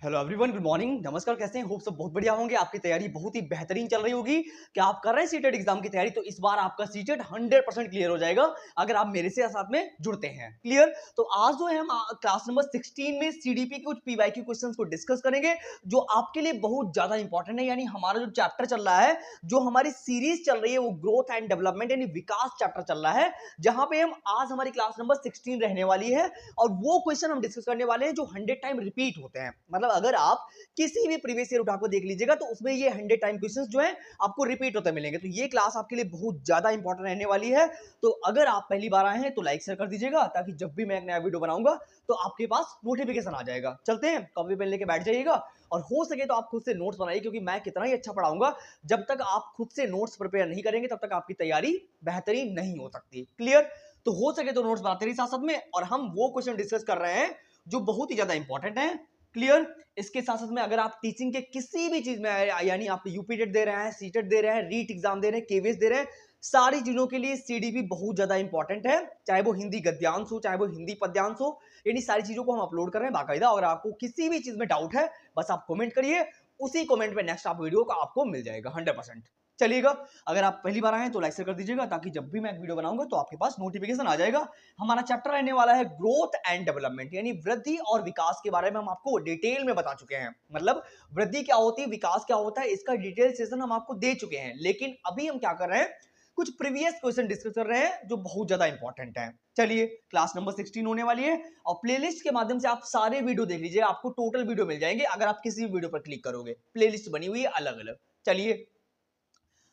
Hello everyone, good morning, नमस्कार। कैसे हैं? होप सब बहुत बढ़िया होंगे। आपकी तैयारी बहुत ही बेहतरीन चल रही होगी। क्या आप कर रहे हैं सीटेट एग्जाम की तैयारी? तो इस बार आपका सीटेट 100% क्लियर हो जाएगा अगर आप मेरे से साथ में जुड़ते हैं। क्लियर? तो आज जो है हम क्लास नंबर 16 में सीडीपी के कुछ पीवाईक्यू क्वेश्चंस को डिस्कस करेंगे जो आपके लिए बहुत ज्यादा इंपॉर्टेंट है। यानी हमारा जो चैप्टर चल रहा है, जो हमारी सीरीज चल रही है, वो ग्रोथ एंड डेवलपमेंट यानी विकास चैप्टर चल रहा है, जहां पे हम आज हमारी क्लास नंबर 16 रहने वाली है। और वो क्वेश्चन हम डिस्कस करने वाले हैं जो 100 टाइम रिपीट होते हैं। मतलब अगर आप किसी भी प्रीवियस ईयर उठा को देख लीजिएगा तो उसमें ये 100 टाइम क्वेश्चंस जो है आपको रिपीट होते मिलेंगे। तो ये क्लास आपके लिए बहुत ज्यादा इंपॉर्टेंट रहने वाली है। तो अगर आप पहली बार आए हैं तो लाइक शेयर कर दीजिएगा, ताकि जब भी मैं एक नया वीडियो बनाऊंगा तो आपके पास नोटिफिकेशन आ जाएगा। चलते हैं, कॉपी पेन लेके बैठ जाइएगा और हो सके तो आप खुद से नोट्स बनाइए, क्योंकि मैं कितना ही अच्छा पढ़ाऊंगा, जब तक आप खुद से नोट्स प्रिपेयर नहीं करेंगे तब तक आपकी तैयारी बेहतरीन नहीं हो सकती। क्लियर? तो हो सके तो नोट्स बनाते रहिए साथ साथ में, और हम वो क्वेश्चन डिस्कस कर रहे हैं जो बहुत ही ज्यादा इंपॉर्टेंट है। क्लियर? इसके साथ साथ में अगर आप टीचिंग के किसी भी चीज में, यानी आप यूपी टेट दे रहे हैं, सीटेट दे रहे हैं, रीट एग्जाम दे रहे हैं, केवीएस दे रहे हैं, सारी चीजों के लिए सीडीपी बहुत ज्यादा इंपॉर्टेंट है। चाहे वो हिंदी गद्यांश हो, चाहे वो हिंदी पद्यांश हो, यानी सारी चीजों को हम अपलोड कर रहे हैं बाकायदा। अगर आपको किसी भी चीज में डाउट है, बस आप कमेंट करिए, उसी कमेंट पे नेक्स्ट आप वीडियो का आपको मिल जाएगा 100%। चलिएगा, अगर आप पहली बार आए हैं तो लाइक शेयर कर दीजिएगा, ताकि जब भी मैं एक वीडियो बनाऊंगा तो आपके पास नोटिफिकेशन आ जाएगा। हमारा चैप्टर रहने वाला है ग्रोथ एंड डेवलपमेंट, यानी वृद्धि और विकास के बारे में हम आपको डिटेल में बता चुके हैं। मतलब वृद्धि क्या होती है, विकास क्या होता है, इसका डिटेल सेशन हम आपको दे चुके हैं। लेकिन अभी हम क्या कर रहे हैं, कुछ प्रीवियस क्वेश्चन डिस्कस कर रहे हैं जो बहुत ज्यादा इंपॉर्टेंट है। चलिए, क्लास नंबर 16 होने वाली है और प्लेलिस्ट के माध्यम से आप सारे वीडियो देख लीजिए, आपको टोटल वीडियो मिल जाएंगे अगर आप किसी भी वीडियो पर क्लिक करोगे। प्लेलिस्ट बनी हुई है अलग अलग। चलिए,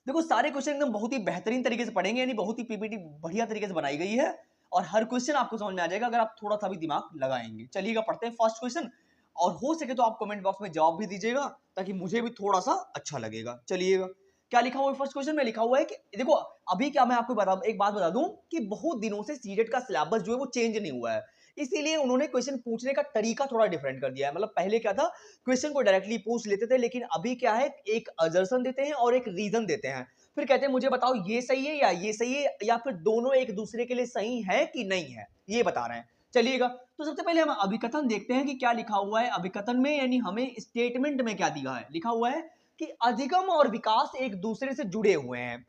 देखो सारे क्वेश्चन एकदम बहुत ही बेहतरीन तरीके से पढ़ेंगे, यानी बहुत ही पीपीटी बढ़िया तरीके से बनाई गई है और हर क्वेश्चन आपको समझ में आ जाएगा अगर आप थोड़ा सा भी दिमाग लगाएंगे। चलिएगा, पढ़ते हैं फर्स्ट क्वेश्चन, और हो सके तो आप कमेंट बॉक्स में जवाब भी दीजिएगा, ताकि मुझे भी थोड़ा सा अच्छा लगेगा। चलिएगा, क्या लिखा हुआ है फर्स्ट क्वेश्चन में? लिखा हुआ है कि देखो, अभी क्या मैं आपको बता एक बात बता दूं कि बहुत दिनों से सीटेट का सिलेबस जो है वो चेंज नहीं हुआ है, इसीलिए उन्होंने क्वेश्चन पूछने का तरीका थोड़ा डिफरेंट कर दिया है। मतलब पहले क्या था, क्वेश्चन को डायरेक्टली पूछ लेते थे, लेकिन अभी क्या है, एक अजर्सन देते हैं और एक रीजन देते हैं, फिर कहते हैं मुझे बताओ ये सही है या ये सही है, या फिर दोनों एक दूसरे के लिए सही है कि नहीं है, ये बता रहे हैं। चलिएगा, तो सबसे पहले हम अभिकथन देखते हैं कि क्या लिखा हुआ है अभिकथन में, यानी हमें स्टेटमेंट में क्या दिया है। लिखा हुआ है कि अधिगम और विकास एक दूसरे से जुड़े हुए हैं।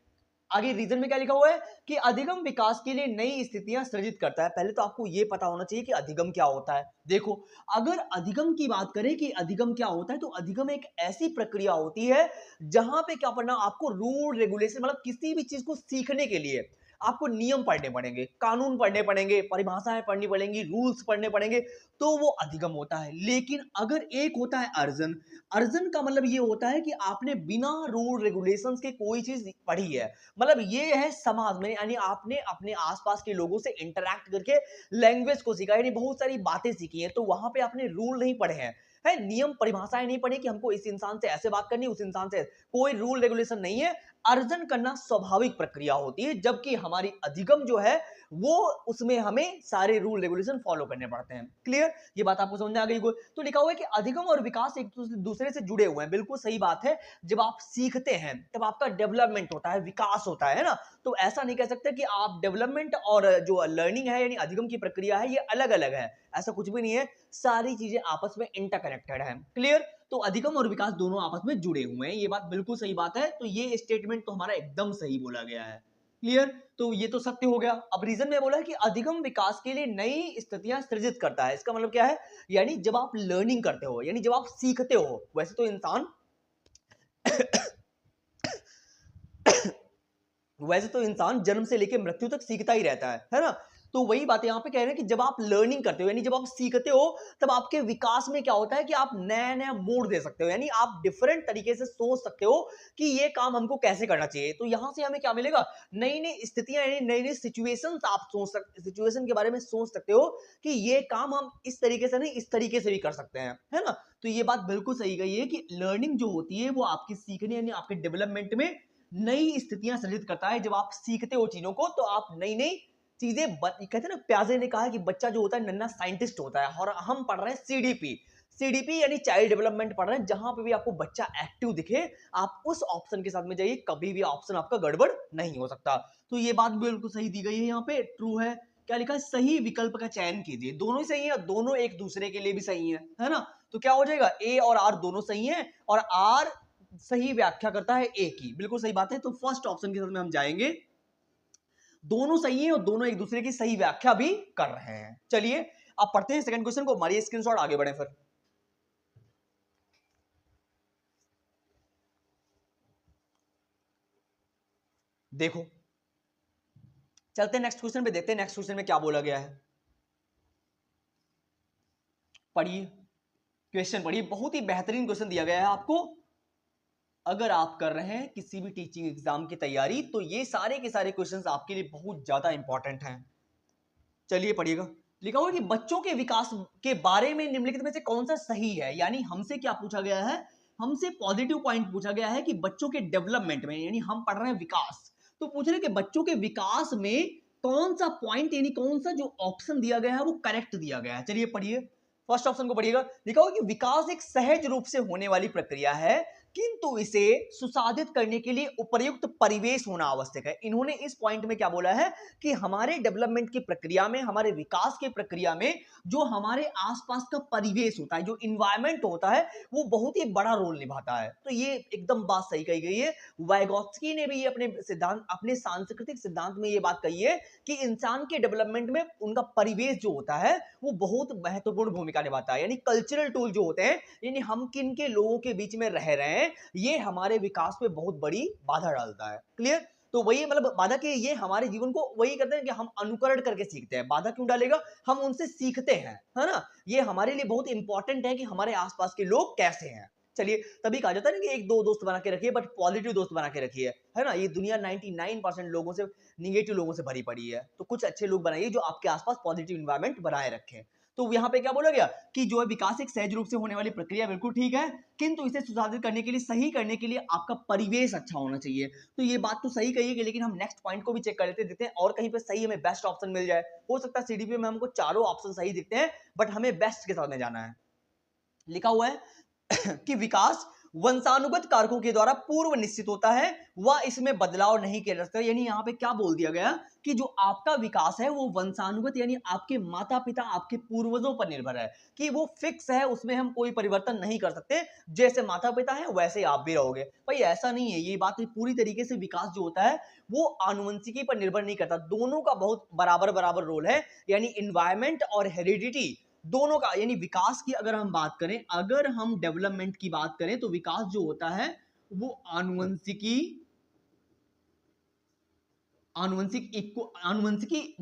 आगे रीजन में क्या लिखा हुआ है कि अधिगम विकास के लिए नई स्थितियां सृजित करता है। पहले तो आपको यह पता होना चाहिए कि अधिगम क्या होता है। देखो, अगर अधिगम की बात करें कि अधिगम क्या होता है, तो अधिगम एक ऐसी प्रक्रिया होती है जहां पे क्या पढ़ना आपको, रूल रेगुलेशन, मतलब किसी भी चीज को सीखने के लिए आपको नियम पढ़ने पड़ेंगे, कानून पढ़ने पड़ेंगे, परिभाषाएं पढ़नी पड़ेंगी, रूल्स पढ़ने पड़ेंगे, तो वो अधिगम होता है। लेकिन अगर एक होता है अर्जन, अर्जन का मतलब ये होता है कि आपने बिना रूल रेगुलेशंस के कोई चीज पढ़ी है, मतलब ये है समाज में, यानी आपने अपने आसपास के लोगों से इंटरैक्ट करके लैंग्वेज को सीखा, यानी बहुत सारी बातें सीखी हैं, तो वहां पे आपने रूल नहीं पढ़े हैं, है नियम परिभाषाएं नहीं पढ़ी कि हमको इस इंसान से ऐसे बात करनी, उस इंसान से, कोई रूल रेगुलेशन नहीं है। अर्जन करना स्वाभाविक प्रक्रिया होती है, जबकि हमारी अधिगम जो है वो, उसमें हमें सारे रूल रेगुलेशन फॉलो करने पड़ते हैं। क्लियर? ये बात आपको समझ में आ गई? तो लिखा हुआ है कि अधिगम और विकास एक दूसरे से जुड़े हुए हैं। बिल्कुल सही बात है, जब आप सीखते हैं तब आपका डेवलपमेंट होता है, विकास होता है ना। तो ऐसा नहीं कह सकते कि आप डेवलपमेंट और जो लर्निंग है, यानी अधिगम की प्रक्रिया है, ये अलग अलग है। ऐसा कुछ भी नहीं है, सारी चीजें आपस में इंटरकनेक्टेड है। क्लियर? तो अधिगम और विकास दोनों आपस में जुड़े हुए हैं, ये बात बिल्कुल सही बात है। तो ये स्टेटमेंट तो हमारा एकदम सही बोला गया है। क्लियर? तो ये तो सत्य हो गया। अब रीजन में बोला है कि अधिगम विकास के लिए नई स्थितियां सृजित करता है। इसका मतलब क्या है, यानी जब आप लर्निंग करते हो, यानी जब आप सीखते हो, वैसे तो इंसान वैसे तो इंसान जन्म से लेकर मृत्यु तक सीखता ही रहता है ना। तो वही बात यहाँ पे कह रहे हैं कि जब आप लर्निंग करते हो, यानी जब आप सीखते हो, तब आपके विकास में क्या होता है कि आप नया नया मोड़ दे सकते हो, यानी आप डिफरेंट तरीके से सोच सकते हो कि ये काम हमको कैसे करना चाहिए। तो यहाँ से हमें क्या मिलेगा, नई नई स्थितियां, यानी नई नई सिचुएशन आप सोच सकते, सिचुएशन के बारे में सोच सकते हो कि ये काम हम इस तरीके से नहीं, इस तरीके से भी कर सकते हैं, है ना। तो ये बात बिल्कुल सही गई है कि लर्निंग जो होती है वो आपकी सीखने, यानी आपके डेवलपमेंट में नई स्थितियां सृजित करता है। जब आप सीखते हो चीजों को, तो आप नई नई चीजें कहते हैं ना, प्याजे ने कहा कि बच्चा जो होता है नन्ना साइंटिस्ट होता है, और हम पढ़ रहे हैं सीडीपी। सीडीपी यानी चाइल्ड डेवलपमेंट पढ़ रहे हैं, जहां पे भी आपको बच्चा एक्टिव दिखे, आप उस ऑप्शन के साथ में जाइए, कभी भी ऑप्शन आपका गड़बड़ नहीं हो सकता। तो ये बात बिल्कुल सही दी गई है, यहाँ पे ट्रू है। क्या लिखा है, सही विकल्प का चयन कीजिए। दोनों ही सही है, दोनों एक दूसरे के लिए भी सही है ना। तो क्या हो जाएगा, ए और आर दोनों सही है और आर सही व्याख्या करता है ए की, बिल्कुल सही बात है। तो फर्स्ट ऑप्शन के साथ में हम जाएंगे, दोनों सही है और दोनों एक दूसरे की सही व्याख्या भी कर रहे हैं। चलिए अब पढ़ते हैं सेकंड क्वेश्चन को, मारिए स्क्रीनशॉट, आगे बढ़े फिर। देखो चलते हैं नेक्स्ट क्वेश्चन पे, देखते हैं नेक्स्ट क्वेश्चन में क्या बोला गया है। पढ़िए क्वेश्चन, पढ़िए, बहुत ही बेहतरीन क्वेश्चन दिया गया है आपको। अगर आप कर रहे हैं किसी भी टीचिंग एग्जाम की तैयारी तो ये सारे के सारे क्वेश्चंस आपके लिए बहुत ज्यादा इंपॉर्टेंट हैं। चलिए पढ़िएगा, लिखा हुआ है कि बच्चों के विकास के बारे में निम्नलिखित में से कौन सा सही है। यानी हमसे क्या पूछा गया है, हमसे पॉजिटिव पॉइंट पूछा गया है कि बच्चों के डेवलपमेंट में, यानी हम पढ़ रहे हैं विकास, तो पूछ रहे हैं कि बच्चों के विकास में कौन सा पॉइंट, यानी कौन सा जो ऑप्शन दिया गया है वो करेक्ट दिया गया है। चलिए पढ़िए, फर्स्ट ऑप्शन को पढ़िएगा, लिखा हुआ कि विकास एक सहज रूप से होने वाली प्रक्रिया है किंतु इसे सुसाधित करने के लिए उपयुक्त परिवेश होना आवश्यक है। इन्होंने इस पॉइंट में क्या बोला है कि हमारे डेवलपमेंट की प्रक्रिया में, हमारे विकास की प्रक्रिया में जो हमारे आसपास का परिवेश होता है, जो इन्वायरमेंट होता है, वो बहुत ही बड़ा रोल निभाता है। तो ये एकदम बात सही कही गई है। वाइगोत्स्की ने भी अपने सिद्धांत, अपने सांस्कृतिक सिद्धांत में ये बात कही है कि इंसान के डेवलपमेंट में उनका परिवेश जो होता है वो बहुत महत्वपूर्ण भूमिका निभाता है। यानी कल्चरल टूल जो होते हैं, यानी हम किन के लोगों के बीच में रह रहे हैं, ये हमारे विकास पे बहुत बड़ी बाधा डालता है। क्लियर, तो वही मतलब बाधा के, ये हमारे जीवन को वही करते हैं कि हम अनुकरण करके सीखते हैं। बाधा क्यों डालेगा, हम उनसे सीखते हैं, है ना। ये हमारे लिए बहुत इंपॉर्टेंट है कि हमारे आसपास के लोग कैसे हैं। चलिए तभी कहा जाता है ना कि एक दो दोस्त बना के रखिए, बट पॉजिटिव दोस्त बना के रखिए, है ना। ये दुनिया 99% लोगों से, निगेटिव लोगों से भरी पड़ी है। तो कुछ अच्छे लोग बनाइए जो आपके आसपास पॉजिटिव इन्वायरमेंट बनाए रखें। तो यहाँ पे क्या बोला गया कि जो है विकास एक सहज रूप से होने वाली प्रक्रिया, बिल्कुल ठीक है, किंतु इसे सुधारित करने के लिए, सही करने के लिए आपका परिवेश अच्छा होना चाहिए। तो ये बात तो सही कही है, लेकिन हम नेक्स्ट पॉइंट को भी चेक कर लेते हैं, देखते हैं और कहीं पे सही हमें बेस्ट ऑप्शन मिल जाए। हो सकता है सीडीपी में हमको चारों ऑप्शन सही दिखते हैं, बट हमें बेस्ट के साथ में जाना है। लिखा हुआ है कि विकास वंशानुगत कारकों के द्वारा पूर्व निश्चित होता है, वह इसमें बदलाव नहीं किया जा सकता। यानी यहाँ पे क्या बोल दिया गया कि जो आपका विकास है वो वंशानुगत, यानी आपके माता पिता, आपके पूर्वजों पर निर्भर है, कि वो फिक्स है, उसमें हम कोई परिवर्तन नहीं कर सकते। जैसे माता पिता है वैसे आप भी रहोगे। भाई ऐसा नहीं है, ये बात पूरी तरीके से, विकास जो होता है वो आनुवंशिकी पर निर्भर नहीं करता, दोनों का बहुत बराबर बराबर रोल है। यानी इन्वायरमेंट और हेरिडिटी दोनों का, यानी विकास की अगर हम बात करें, अगर हम डेवलपमेंट की बात करें तो विकास जो होता है वो आनुवंशिकी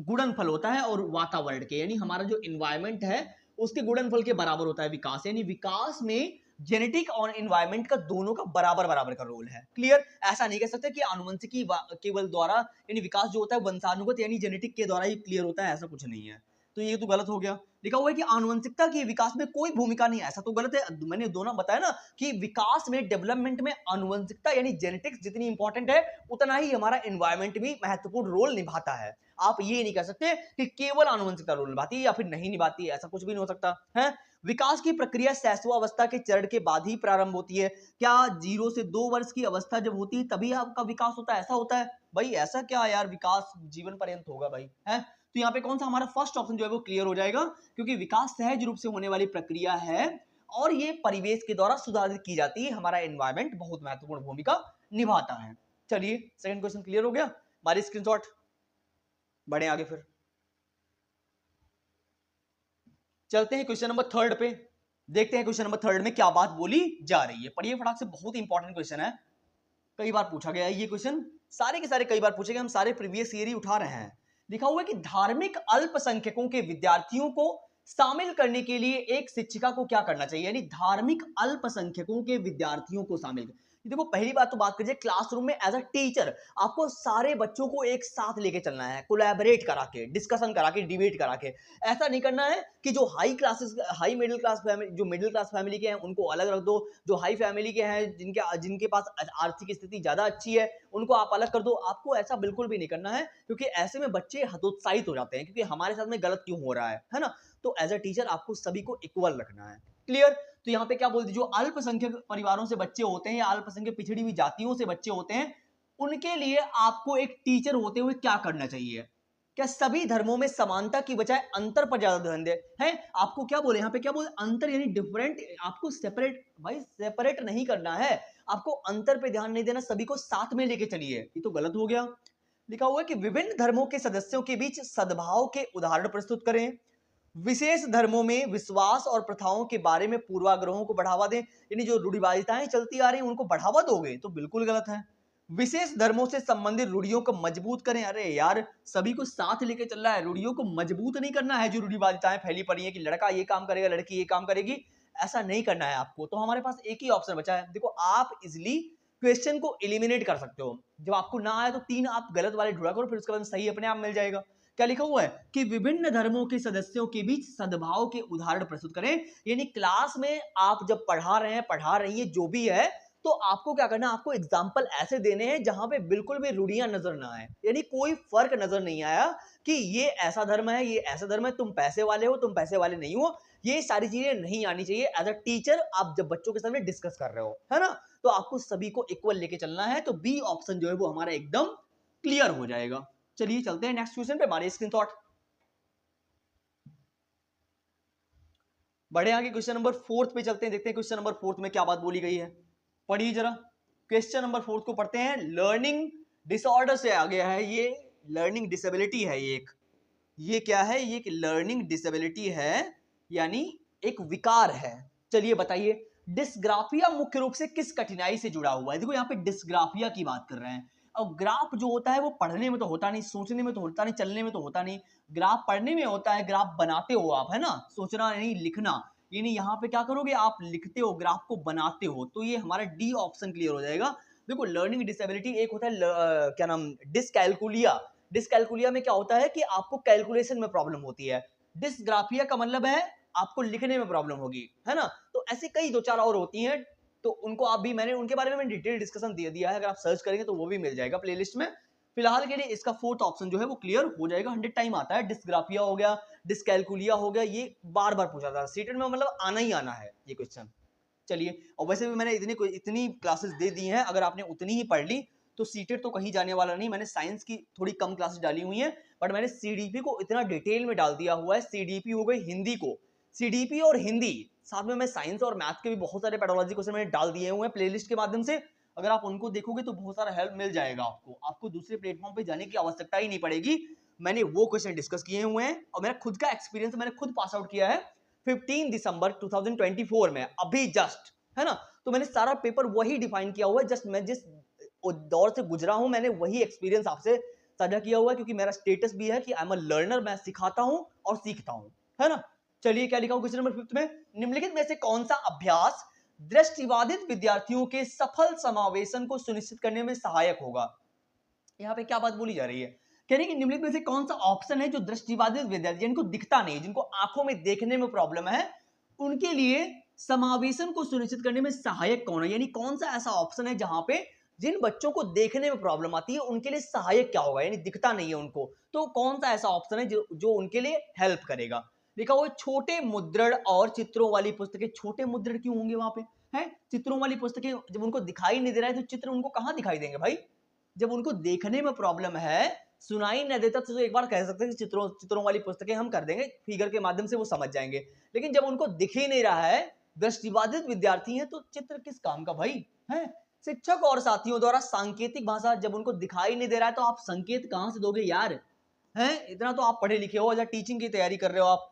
गुणनफल होता है और वातावरण के, यानी हमारा जो इन्वायरमेंट है उसके गुणनफल के बराबर होता है विकास। यानी विकास में जेनेटिक और इन्वायरमेंट का दोनों का बराबर बराबर का रोल है। क्लियर, ऐसा नहीं कह सकते कि आनुवंशिकी केवल द्वारा, यानी विकास जो होता है वंशानुगत यानी जेनेटिक के द्वारा ही क्लियर होता है, ऐसा कुछ नहीं है। तो ये तो गलत हो गया। लिखा हुआ है कि आनुवंशिकता की विकास में कोई भूमिका नहीं है, ऐसा तो गलत है। मैंने दोनों बताया ना कि विकास में, डेवलपमेंट में आनुवंशिकता यानी जेनेटिक्स जितनी इंपॉर्टेंट है, उतना ही हमारा एनवायरमेंट भी महत्वपूर्ण रोल निभाता है। आप ये नहीं कह सकते कि केवल आनुवंशिकता रोल निभाती है या फिर नहीं निभाती है, ऐसा कुछ भी नहीं हो सकता है। विकास की प्रक्रिया शैशवावस्था के चरण के बाद ही प्रारंभ होती है। क्या 0 से 2 वर्ष की अवस्था जब होती है तभी आपका विकास होता है, ऐसा होता है? भाई ऐसा क्या यार, विकास जीवन पर्यंत होगा भाई, है। तो यहाँ पे कौन सा हमारा फर्स्ट ऑप्शन जो है वो क्लियर हो जाएगा, क्योंकि विकास सहज रूप से होने वाली प्रक्रिया है और ये परिवेश के द्वारा सुधारित की जाती है। हमारा एनवायरमेंट बहुत महत्वपूर्ण भूमिका निभाता है। चलिए सेकंड क्वेश्चन क्लियर हो गया, हमारी स्क्रीनशॉट, बढ़े आगे फिर। चलते हैं क्वेश्चन नंबर थर्ड पे, देखते हैं क्वेश्चन नंबर थर्ड में क्या बात बोली जा रही है। पढ़िए फटाक से, बहुत इंपॉर्टेंट क्वेश्चन है, कई बार पूछा गया है ये क्वेश्चन, सारे के सारे कई बार पूछे गए, हम सारे प्रीवियस ईयर ही उठा रहे हैं। लिखा हुआ है कि धार्मिक अल्पसंख्यकों के विद्यार्थियों को शामिल करने के लिए एक शिक्षिका को क्या करना चाहिए। यानी धार्मिक अल्पसंख्यकों के विद्यार्थियों को शामिल, देखो पहली बात तो बात कीजिए, क्लासरूम में एज अ टीचर आपको सारे बच्चों को एक साथ लेके चलना है, कोलैबोरेट करा के, डिस्कशन करा के, डिबेट करा के। ऐसा नहीं करना है कि जो high classes, high middle class family, जो मिडिल क्लास फैमिली के हैं उनको अलग रख दो, जो हाई फैमिली के हैं, जिनके पास आर्थिक स्थिति ज्यादा अच्छी है, उनको आप अलग कर दो। आपको ऐसा बिल्कुल भी नहीं करना है, क्योंकि ऐसे में बच्चे हतोत्साहित हो जाते हैं, क्योंकि हमारे साथ में गलत क्यों हो रहा है ना। तो एज अ टीचर आपको सभी को इक्वल रखना है। क्लियर, तो यहाँ पे क्या बोलते, जो अल्पसंख्यक परिवारों से बच्चे होते हैं या अल्पसंख्यक पिछड़ी हुई जातियों से बच्चे होते हैं, उनके लिए आपको एक टीचर होते हुए क्या करना चाहिए, क्या सभी धर्मों में समानता की बजाय अंतर पर ज्यादा ध्यान दे हैं? आपको क्या बोले यहाँ पे, क्या बोले अंतर यानी डिफरेंट, आपको सेपरेट, भाई सेपरेट नहीं करना है, आपको अंतर पे ध्यान नहीं देना, सभी को साथ में लेके चलिए। ये तो गलत हो गया। लिखा हुआ है कि विभिन्न धर्मों के सदस्यों के बीच सद्भाव के उदाहरण प्रस्तुत करें, विशेष धर्मों में विश्वास और प्रथाओं के बारे में पूर्वाग्रहों को बढ़ावा दें, यानी जो रूढ़िवादिताएं चलती आ रही हैं उनको बढ़ावा दोगे तो बिल्कुल गलत है। विशेष धर्मों से संबंधित रूढ़ियों को मजबूत करें, अरे यार सभी को साथ लेके चल रहा है, रूढ़ियों को मजबूत नहीं करना है। जो रूढ़िवादिताएं फैली पड़ी है कि लड़का ये काम करेगा लड़की ये काम करेगी, ऐसा नहीं करना है आपको। तो हमारे पास एक ही ऑप्शन बचा है। देखो आप इजिली क्वेश्चन को एलिमिनेट कर सकते हो, जब आपको ना आए तो 3 आप गलत वाले ढूंढा करो, फिर उसके बाद सही अपने आप मिल जाएगा। क्या लिखा हुआ है कि विभिन्न धर्मों के सदस्यों के बीच सद्भाव के उदाहरण प्रस्तुत करें, यानी क्लास में आप जब पढ़ा रहे हैं पढ़ा रही है जो भी है, तो आपको क्या करना है, आपको एग्जाम्पल ऐसे देने हैं जहां पे बिल्कुल भी रूढ़ियां नजर ना आए, यानी कोई फर्क नजर नहीं आया कि ये ऐसा धर्म है ये ऐसा धर्म है, तुम पैसे वाले हो तुम पैसे वाले नहीं हो, ये सारी चीजें नहीं आनी चाहिए। एज अ टीचर आप जब बच्चों के सामने डिस्कस कर रहे हो, है ना, तो आपको सभी को इक्वल लेके चलना है। तो बी ऑप्शन जो है वो हमारा एकदम क्लियर हो जाएगा। चलिए चलते हैं नेक्स्ट क्वेश्चन पे, हमारे स्क्रीनशॉट बढ़े आगे, क्वेश्चन नंबर 4 पे चलते हैं, देखते हैं क्वेश्चन नंबर 4 में क्या बात बोली गई है। पढ़िए जरा, क्वेश्चन नंबर 4 को पढ़ते हैं। लर्निंग डिसऑर्डर से आ गया है, ये लर्निंग डिसेबिलिटी है, ये क्या है, ये एक लर्निंग डिसेबिलिटी है, यानी एक विकार है। चलिए बताइए, डिस्ग्राफिया मुख्य रूप से किस कठिनाई से जुड़ा हुआ है? देखो यहाँ पे डिस्ग्राफिया की बात कर रहे हैं, और ग्राफ जो होता है वो पढ़ने में तो होता नहीं, सोचने में तो होता नहीं, चलने में तो होता नहीं, ग्राफ पढ़ने में होता है, ग्राफ बनाते हो आप, है ना, सोचना नहीं लिखना, यानी यहाँ पे क्या करोगे आप लिखते हो, ग्राफ को बनाते हो, तो ये हमारा डी ऑप्शन क्लियर हो जाएगा। देखो लर्निंग डिसेबिलिटी एक होता है क्या नाम, डिसकैलकुलिया। डिसकैलकुलिया में क्या होता है कि आपको कैलकुलेशन में प्रॉब्लम होती है, डिसग्राफिया का मतलब है आपको लिखने में प्रॉब्लम होगी, है ना। तो ऐसे कई 2-4 और होती हैं, तो उनको आप भी, मैंने उनके बारे में डिटेल डिस्कशन दे दिया है, अगर आप सर्च करेंगे तो वो भी मिल जाएगा प्लेलिस्ट में। फिलहाल के लिए इसका 4th ऑप्शन जो है वो क्लियर हो जाएगा, 100 टाइम आता है, डिस्ग्राफिया हो गया, डिसकैलकुलिया हो गया, ये बार बार पूछा था सीटेट में, मतलब आना ही आना है ये क्वेश्चन। चलिए, और वैसे भी मैंने इतनी क्लासेस दे दी हैं, अगर आपने उतनी ही पढ़ ली तो सीटेट तो कहीं जाने वाला नहीं। मैंने साइंस की थोड़ी कम क्लासेस डाली हुई हैं, बट मैंने सीडीपी को इतना डिटेल में डाल दिया हुआ है। सीडीपी हो गई हिंदी को, सीडीपी और हिंदी, साथ में मैं साइंस और मैथ के भी बहुत सारे पेडोलॉजी क्वेश्चन मैंने डाल दिए हुए हैं प्लेलिस्ट के माध्यम से। अगर आप उनको देखोगे तो बहुत सारा हेल्प मिल जाएगा आपको दूसरे प्लेटफॉर्म पे जाने की आवश्यकता ही नहीं पड़ेगी। मैंने वो क्वेश्चन डिस्कस किए हुए हैं, और मेरा खुद का एक्सपीरियंस, मैंने खुद पास आउट किया है 15 दिसंबर 2024 में, अभी जस्ट, है ना। तो मैंने सारा पेपर वही डिफाइन किया हुआ है, जस्ट मैं जिस दौर से गुजरा हूं मैंने वही एक्सपीरियंस आपसे साझा किया हुआ है, क्योंकि मेरा स्टेटस भी है कि आई एम अ लर्नर, मैं सिखाता हूं और सीखता हूं, है ना। चलिए क्या लिखा हूं क्वेश्चन नंबर 5 में, निम्नलिखित में से कौन सा अभ्यास दृष्टिबाधित विद्यार्थियों के सफल समावेशन को सुनिश्चित करने में सहायक होगा? यहाँ पे क्या बात बोली जा रही है, कह रहे हैं कि निम्नलिखित में से कौन सा ऑप्शन है जो दृष्टिबाधित विद्यार्थी, जिनको दिखता नहीं, जिनको आंखों में देखने में प्रॉब्लम है, उनके लिए समावेशन को सुनिश्चित करने में सहायक कौन है, यानी कौन सा ऐसा ऑप्शन है जहां पे जिन बच्चों को देखने में प्रॉब्लम आती है उनके लिए सहायक क्या होगा, यानी दिखता नहीं है उनको, तो कौन सा ऐसा ऑप्शन है जो उनके लिए हेल्प करेगा। लिखा हुआ छोटे मुद्रण और चित्रों वाली पुस्तकें, छोटे मुद्रण क्यों होंगे वहां पे, है चित्रों वाली पुस्तकें, जब उनको दिखाई नहीं दे रहा है तो चित्र उनको कहां दिखाई देंगे भाई, जब उनको देखने में प्रॉब्लम है, सुनाई न देता तो एक बार कह सकते हैं कि चित्रों वाली पुस्तकें हम कर देंगे, फिगर के माध्यम से वो समझ जाएंगे, लेकिन जब उनको दिख ही नहीं रहा है, दृष्टिबाधित विद्यार्थी हैं, तो चित्र किस काम का भाई है। शिक्षक और साथियों द्वारा सांकेतिक भाषा, जब उनको दिखाई नहीं दे रहा है तो आप संकेत कहां से दोगे यार, हैं इतना तो आप पढ़े लिखे हो, या टीचिंग की तैयारी कर रहे हो आप,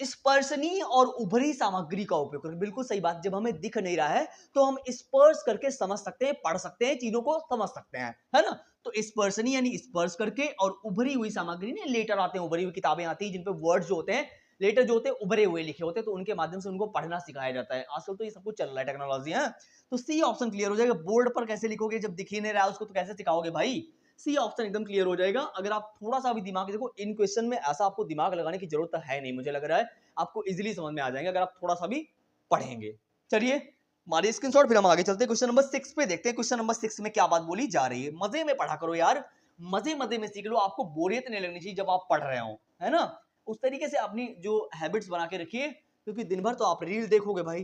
स्पर्शनीय और उभरी सामग्री का उपयोग करें, बिल्कुल सही बात, जब हमें दिख नहीं रहा है तो हम स्पर्श करके समझ सकते हैं, पढ़ सकते हैं, चीजों को समझ सकते हैं, है ना। तो स्पर्शनीय यानी स्पर्श करके, और उभरी हुई सामग्री ने लेटर आते हैं, उभरी हुई किताबें आती हैं जिन पे वर्ड्स जो होते हैं, लेटर जो होते हैं उभरे हुए लिखे होते हैं, तो उनके माध्यम से उनको पढ़ना सिखाया जाता है। आजकल तो ये सब कुछ चल रहा है, टेक्नोलॉजी है। तो सी ऑप्शन क्लियर हो जाएगा। बोर्ड पर कैसे लिखोगे जब दिख ही नहीं रहा है उसको, तो कैसे सिखाओगे भाई, सी ऑप्शन एकदम क्लियर हो जाएगा। अगर आप थोड़ा सा भी दिमाग, देखो इन क्वेश्चन में ऐसा आपको दिमाग लगाने की जरूरत है नहीं, मुझे लग रहा है आपको इजीली समझ में आ जाएंगे अगर आप थोड़ा सा भी पढ़ेंगे। चलिए हमारे स्क्रीनशॉट, फिर हम आगे चलते हैं क्वेश्चन नंबर 6 पे, देखते हैं क्वेश्चन नंबर 6 में क्या बात बोली जा रही है। मजे में पढ़ा करो यार, मजे मजे में सीख लो, आपको बोरियत नहीं लगनी चाहिए जब आप पढ़ रहे हो, है ना। उस तरीके से अपनी जो हैबिट्स बना के रखिए, क्योंकि दिन भर तो आप रील देखोगे भाई,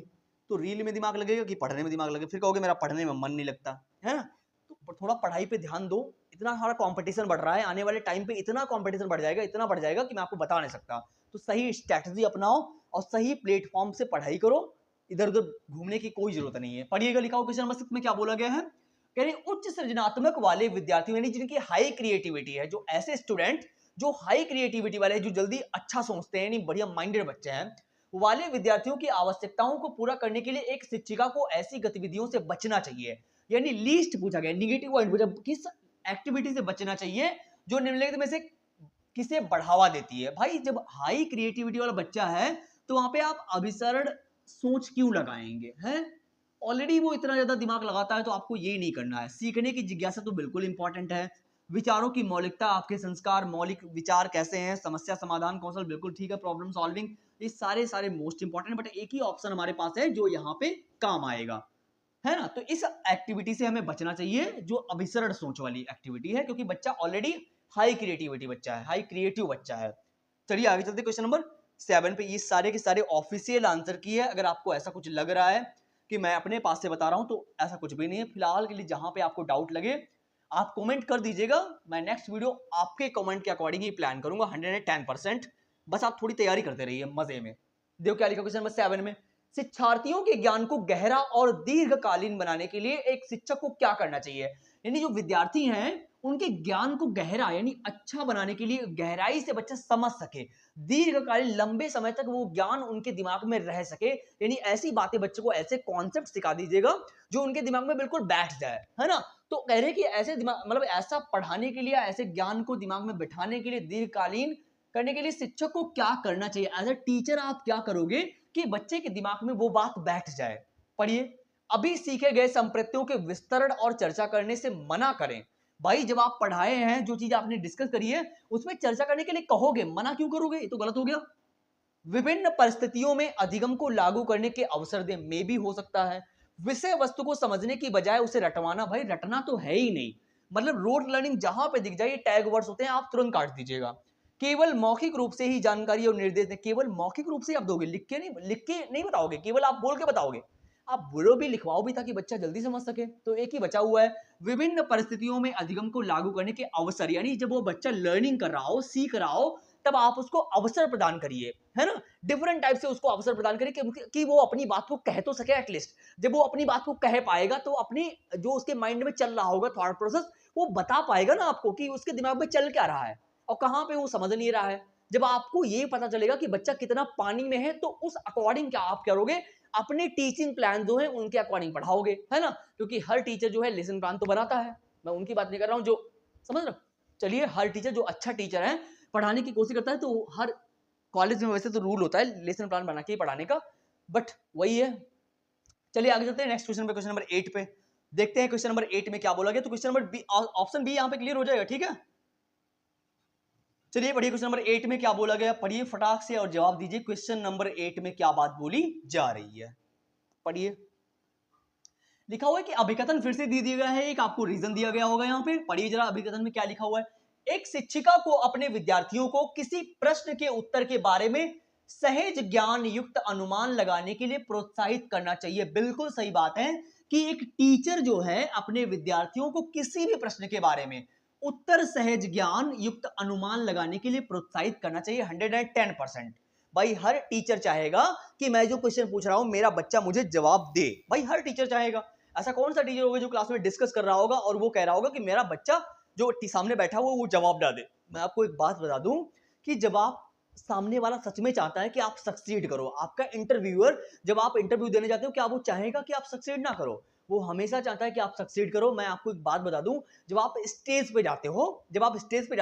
तो रील में दिमाग लगेगा कि पढ़ने में दिमाग लगेगा, फिर कहोगे मेरा पढ़ने में मन नहीं लगता, है ना। तो थोड़ा पढ़ाई पे ध्यान दो। इतना सारा कंपटीशन बढ़ रहा है, आने वाले टाइम पे इतना कंपटीशन बढ़ जाएगा, इतना बढ़ जाएगा कि मैं आपको बता नहीं सकता। तो सही स्ट्रैटेजी अपनाओ और सही प्लेटफॉर्म से पढ़ाई करो, इधर उधर घूमने की कोई जरूरत नहीं है। पढ़िएगा, लिखा हो क्वेश्चन नंबर 6 में क्या बोला गया है। कह रहे उच्च सृजनात्मक वाले विद्यार्थियों यानी जिनकी हाई क्रिएटिविटी है, जो ऐसे स्टूडेंट जो हाई क्रिएटिविटी वाले हैं, जो जल्दी अच्छा सोचते हैं, यानी बढ़िया माइंडेड बच्चे हैं, वाले विद्यार्थियों की आवश्यकताओं को पूरा करने के लिए एक शिक्षिका को ऐसी गतिविधियों से बचना चाहिए। यानी लीस्ट पूछा गया, निगेटिव पॉइंट पूछा, किस एक्टिविटी से बचना चाहिए जो निम्नलिखित में से किसे बढ़ावा देती है। भाई जब हाई क्रिएटिविटी वाला बच्चा है तो वहां पे आप अभिसरण सोच क्यों लगाएंगे हैं। ऑलरेडी वो इतना ज्यादा दिमाग लगाता है तो आपको ये नहीं करना है। सीखने की जिज्ञासा तो बिल्कुल इंपॉर्टेंट है, विचारों की मौलिकता, आपके संस्कार, मौलिक विचार कैसे हैं, समस्या समाधान कौशल बिल्कुल ठीक है, प्रॉब्लम सॉल्विंग, ये सारे सारे मोस्ट इंपॉर्टेंट। बट एक ही ऑप्शन हमारे पास है जो यहाँ पे काम आएगा, है ना। तो इस एक्टिविटी से हमें बचना चाहिए जो अभिसरण सोच वाली एक्टिविटी है, क्योंकि बच्चा ऑलरेडी हाई क्रिएटिविटी बच्चा है, हाई क्रिएटिव बच्चा है। चलिए आगे चलते क्वेश्चन नंबर 7 पे। ये सारे के सारे ऑफिशियल आंसर की है। अगर आपको ऐसा कुछ लग रहा है कि मैं अपने पास से बता रहा हूं तो ऐसा कुछ भी नहीं है। फिलहाल के लिए जहां पे आपको डाउट लगे आप कमेंट कर दीजिएगा, मैं नेक्स्ट वीडियो आपके कमेंट के अकॉर्डिंग ही प्लान करूंगा 110%। बस आप थोड़ी तैयारी करते रहिए मजे में। देखो क्या लिखा क्वेश्चन नंबर 7 में। शिक्षार्थियों के ज्ञान को गहरा और दीर्घकालीन बनाने के लिए एक शिक्षक को क्या करना चाहिए। यानी जो विद्यार्थी हैं उनके ज्ञान को गहरा यानी अच्छा बनाने के लिए, गहराई से बच्चा समझ सके, दीर्घकालीन लंबे समय तक वो ज्ञान उनके दिमाग में रह सके, यानी ऐसी बातें बच्चों को, ऐसे कॉन्सेप्ट सिखा दीजिएगा जो उनके दिमाग में बिल्कुल बैठ जाए, है ना। तो कह रहे कि ऐसे दिमाग मतलब ऐसा पढ़ाने के लिए, ऐसे ज्ञान को दिमाग में बिठाने के लिए, दीर्घकालीन करने के लिए शिक्षक को क्या करना चाहिए। एज ए टीचर आप क्या करोगे कि बच्चे के दिमाग में वो बात बैठ जाए। पढ़िए, अभी सीखे गए संप्रत्यों के विस्तरण और चर्चा करने से मना करें। भाई जब आप पढ़ाए हैं, जो चीज आपने डिस्कस करी है उसमें चर्चा करने के लिए कहोगे, मना क्यों करोगे, ये तो गलत हो गया। विभिन्न परिस्थितियों में अधिगम को लागू करने के अवसर दें, में भी हो सकता है। विषय वस्तु को समझने की बजाय उसे रटवाना, भाई रटना तो है ही नहीं, मतलब रोड लर्निंग जहां पे दिख जाए टैग वर्ड्स होते हैं, आप तुरंत काट दीजिएगा। केवल मौखिक रूप से ही जानकारी और निर्देश दें, केवल मौखिक रूप से आप दोगे, लिख के नहीं बताओगे, केवल आप बोल के बताओगे। आप बोलो भी, लिखवाओ भी ताकि बच्चा जल्दी समझ सके। तो एक ही बचा हुआ है, विभिन्न परिस्थितियों में अधिगम को लागू करने के अवसर, यानी जब वो बच्चा लर्निंग कर रहा हो, सीख रहा हो, तब आप उसको अवसर प्रदान करिए, है ना। डिफरेंट टाइप से उसको अवसर प्रदान करिए कि वो अपनी बात को कह तो सके एटलीस्ट। जब वो अपनी बात को कह पाएगा तो अपनी जो उसके माइंड में चल रहा होगा थॉट प्रोसेस, वो बता पाएगा ना आपको कि उसके दिमाग में चल क्या रहा है और कहां पे वो समझ नहीं रहा है। जब आपको ये पता चलेगा कि बच्चा कितना पानी में है, तो उस अकॉर्डिंग क्या आप करोगे, अपने टीचिंग प्लान जो है उनके अकॉर्डिंग पढ़ाओगे, है ना। क्योंकि हर टीचर जो है लेसन प्लान तो बनाता है, मैं उनकी बात नहीं कर रहा हूं जो, समझ रहे हो। चलिए, हर टीचर जो अच्छा टीचर है पढ़ाने की कोशिश करता है, तो हर कॉलेज में वैसे तो रूल होता है लेसन प्लान बना के पढ़ाने का, बट वही है। चलिए आगे चलते हैं नेक्स्ट क्वेश्चन पे, क्वेश्चन नंबर 8 पे। देखते हैं क्वेश्चन नंबर 8 में क्या बोला गया। तो question number B, option B यहाँ पे क्लियर हो जाएगा, ठीक है। चलिए पढ़िए क्वेश्चन नंबर 8 में क्या बोला गया, पढ़िए फटाक से और जवाब दीजिए क्वेश्चन नंबर 8 में क्या बात बोली जा रही है। पढ़िए, लिखा हुआ है कि अभिकथन फिर से दे दिया गया है, एक आपको रीजन दिया गया होगा यहाँ पे। पढ़िए जरा अभिकथन में क्या लिखा हुआ है। एक शिक्षिका को अपने विद्यार्थियों को किसी प्रश्न के उत्तर के बारे में सहज ज्ञान युक्त अनुमान लगाने के लिए प्रोत्साहित करना चाहिए। बिल्कुल सही बात है कि एक टीचर जो है अपने विद्यार्थियों को किसी भी प्रश्न के बारे में उत्तर सहज ज्ञान युक्त अनुमान लगाने के लिए प्रोत्साहित करना चाहिए 110%। भाई हर टीचर चाहेगा कि मैं जो क्वेश्चन पूछ रहा हूं मेरा बच्चा मुझे जवाब दे, भाई हर टीचर चाहेगा। ऐसा कौन सा टीचर होगा जो क्लास में डिस्कस कर रहा होगा और वो कह रहा होगा कि मेरा बच्चा जो सामने बैठा हुआ वो जवाब ना दे। मैं आपको एक बात बता दूं कि जब आप, सामने वाला सच में चाहता है कि आप सक्सीड करो, आपका इंटरव्यूअर जब आप इंटरव्यू देने जाते हो क्या वो चाहेगा कि आप सक्सीड ना करो, वो हमेशा चाहता है कि आप सक्सीड करो। मैं आपको एक बात बता दूं, जब आप स्टेज पे जाते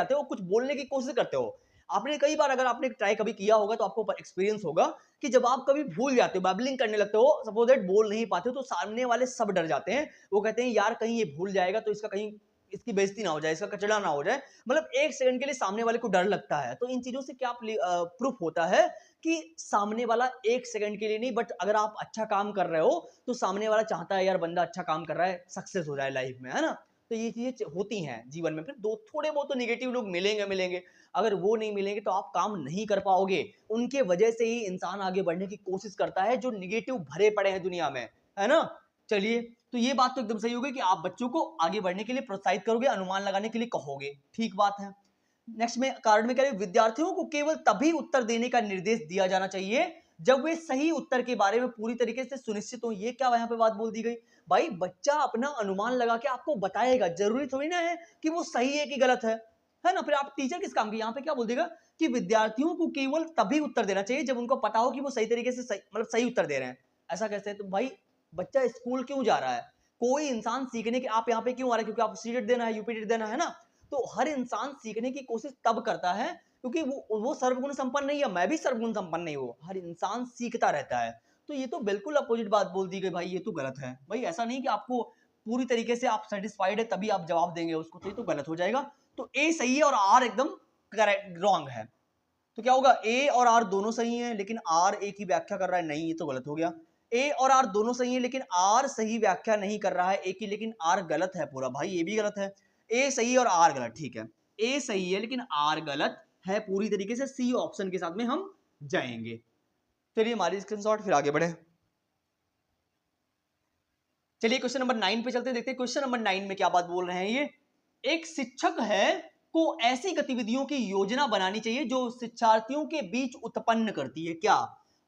हो, कुछ बोलने की कोशिश करते हो, आपने कई बार, अगर आपने ट्राई कभी किया होगा तो आपको एक्सपीरियंस होगा कि जब आप कभी भूल जाते हो, बैबलिंग करने लगते हो, सपोज दैट बोल नहीं पाते हो, तो सामने वाले सब डर जाते हैं। वो कहते हैं यार कहीं ये भूल जाएगा तो इसका कहीं इसकी बेइज्जती ना हो जाए, इसका कचड़ा ना हो जाए, मतलब एक सेकंड के लिए सामने वाले को डर लगता है। तो इन चीजों से क्या प्रूफ होता है कि सामने वाला एक सेकंड के लिए नहीं, बट अगर आप अच्छा काम कर रहे हो तो सामने वाला चाहता है यार बंदा अच्छा काम कर रहा है, सक्सेस हो जाए लाइफ में, है ना। तो ये चीजें होती हैं जीवन में। फिर दो थोड़े बहुत तो निगेटिव लोग मिलेंगे, अगर वो नहीं मिलेंगे तो आप काम नहीं कर पाओगे। उनके वजह से ही इंसान आगे बढ़ने की कोशिश करता है जो निगेटिव भरे पड़े हैं दुनिया में, है ना। चलिए, तो ये बात तो एकदम सही होगी कि आप बच्चों को आगे बढ़ने के लिए प्रोत्साहित करोगे, अनुमान लगाने के लिए कहोगे, ठीक बात है। नेक्स्ट में कारण में कह रहे विद्यार्थियों को केवल तभी उत्तर देने का निर्देश दिया जाना चाहिए जब वे सही उत्तर के बारे में पूरी तरीके से सुनिश्चित हो। ये क्या यहाँ पे बात बोल दी गई? भाई बच्चा अपना अनुमान लगा के आपको बताएगा, जरूरी थोड़ी ना है कि वो सही है कि गलत है ना? फिर आप टीचर किस काम की? यहाँ पे क्या बोल देगा कि विद्यार्थियों को केवल तभी उत्तर देना चाहिए जब उनको पता हो कि वो सही तरीके से मतलब सही उत्तर दे रहे हैं। ऐसा कैसे? तो भाई बच्चा स्कूल क्यों जा रहा है? कोई इंसान सीखने के आप यहाँ पे क्यों आ रहे हैं? क्योंकि आप सीटेट देना है, यूपीटेट देना है ना? तो हर इंसान सीखने की कोशिश तब करता है क्योंकि वो सर्वगुण संपन्न नहीं है, मैं भी सर्वगुण संपन्न नहीं हूँ। हर इंसान सीखता रहता है। तो ये तो बिल्कुल अपोजिट बात बोल दी गई भाई, ये तो गलत है। भाई ऐसा नहीं कि आपको पूरी तरीके से आप सेटिस्फाइड है तभी आप जवाब देंगे उसको, तो ये तो गलत हो जाएगा। तो ए सही है और आर एकदम करेक्ट रॉन्ग है। तो क्या होगा? ए और आर दोनों सही हैं लेकिन आर ए की व्याख्या कर रहा है, नहीं ये तो गलत हो गया। ए और आर दोनों सही हैं लेकिन आर सही व्याख्या नहीं कर रहा है ए की, लेकिन आर गलत है पूरा। भाई ये भी गलत है। ए सही और आर गलत, ठीक है। ए सही है लेकिन आर गलत है पूरी तरीके से। सी ऑप्शन के साथ में हम जाएंगे। चलिए हमारी स्क्रीनशॉट, फिर आगे बढ़े। चलिए क्वेश्चन नंबर 9 पे चलते हैं, देखते हैं क्वेश्चन नंबर 9 में क्या बात बोल रहे हैं। ये एक शिक्षक है को ऐसी गतिविधियों की योजना बनानी चाहिए जो शिक्षार्थियों के बीच उत्पन्न करती है। क्या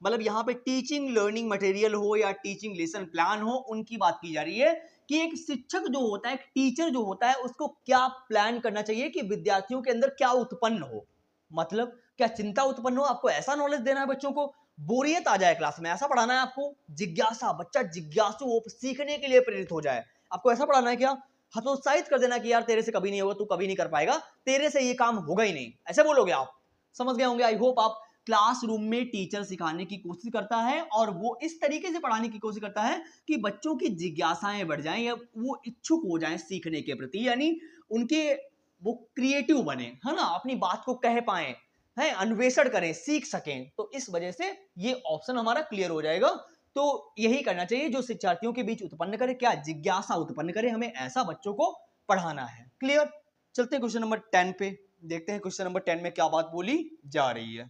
मतलब यहाँ पे टीचिंग लर्निंग मटेरियल हो या टीचिंग लेसन प्लान हो, उनकी बात की जा रही है कि एक शिक्षक जो होता है, एक टीचर जो होता है, उसको क्या प्लान करना चाहिए कि विद्यार्थियों के अंदर क्या उत्पन्न हो। मतलब क्या चिंता उत्पन्न हो, आपको ऐसा नॉलेज देना है बच्चों को, बोरियत आ जाए क्लास में ऐसा पढ़ाना है आपको, जिज्ञासा, बच्चा जिज्ञासु हो, सीखने के लिए प्रेरित हो जाए, आपको ऐसा पढ़ाना है क्या? हतोत्साहित कर देना कि यार तेरे से कभी नहीं होगा, तू कभी नहीं कर पाएगा, तेरे से ये काम होगा ही नहीं, ऐसे बोलोगे आप? समझ गए होंगे। आई होप आप क्लासरूम में टीचर सिखाने की कोशिश करता है और वो इस तरीके से पढ़ाने की कोशिश करता है कि बच्चों की जिज्ञासाएं बढ़ जाएं या वो इच्छुक हो जाएं सीखने के प्रति, यानी उनके वो क्रिएटिव बने, है ना, अपनी बात को कह पाए, है अन्वेषण करें, सीख सकें। तो इस वजह से ये ऑप्शन हमारा क्लियर हो जाएगा। तो यही करना चाहिए जो शिक्षार्थियों के बीच उत्पन्न करे, क्या? जिज्ञासा उत्पन्न करे। हमें ऐसा बच्चों को पढ़ाना है। क्लियर? चलते हैं क्वेश्चन नंबर 10 पे, देखते हैं क्वेश्चन नंबर 10 में क्या बात बोली जा रही है।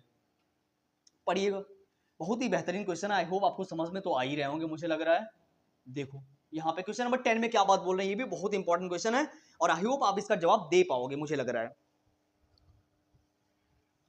पढ़िएगा, बहुत ही बेहतरीन क्वेश्चन है। आई होप आपको समझ में तो आ ही रहे होंगे, मुझे लग रहा है। देखो यहाँ पे क्वेश्चन नंबर 10 में क्या बात बोल रहे हैं, ये भी बहुत इंपॉर्टेंट क्वेश्चन है और आई होप आप इसका जवाब दे पाओगे, मुझे लग रहा है।